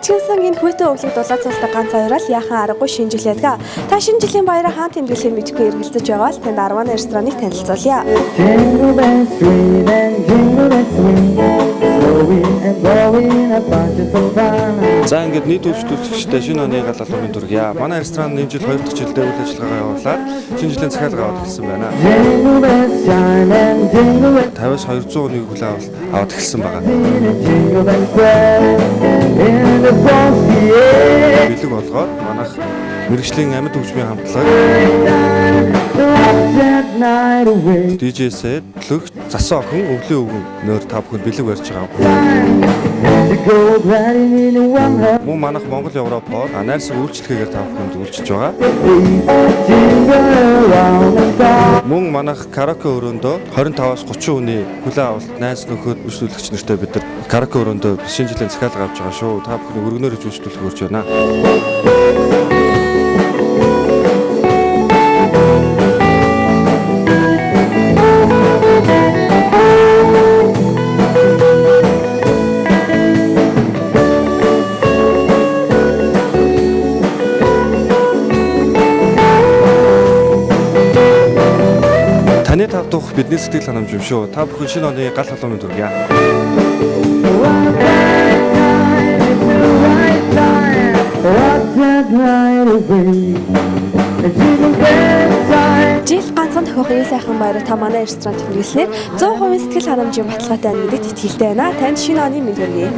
Ачинсан энэ хүйтэн өглийг дулаацуулдаг ганц хоёроо яахан аргагүй шинэ жил ядгаа. Та шинэ жилийн баяраа хаан тэмдэглэхээ мэдгүй эргэлзэж байгаа л танд 10 рестораныг танилцуулъя. За ингээд нийт үйлчлүүлэгчтэй шинэ оны гал албаны дүргийа. Манай ресторан энэ жил 2 дахь жилдээ үйл ажиллагаагаа явуулаад шинэ жилийн захиалга аваад эхэлсэн байна. 50-аас 200 оны хүлээн аваад эхэлсэн байгаа. Бэлэг болгоод манайх мэргэжлийн амьд хөгжмийн хамтлаг DJ-сээ төлөх засан охин өвлийн өвгөн нөр та бүхэнд бэлэг барьж байгаа. Мөн манайх Монгол Европоор найрсаг үйлчлэгээр та бүхэнд үйлчилж байгаа. Мөн манайх караоке өрөөндөө 25-аас 30 хүний хүлээн авалт найз нөхөд үйлчлүүлэгч нартай бид нар караоке өрөөндөө шинэ жилийн захиалга авч байгаа шүү. Та бүхэн өргөнөөр хийж үйлчлүүлэх өрж байна. Таны тавдах бидний сэтгэл ханамж юм шүү. Та бүхэн шинэ оны гал халуун дүргийа. Жил ганцхан тохиохын сайхан баяраа та манай ресторан тэмдэглэснээр 100% сэтгэл ханамжийн баталгаатай байна гэдэгт итгэлтэй байна. Танд шинэ оны мэнд хүргэе.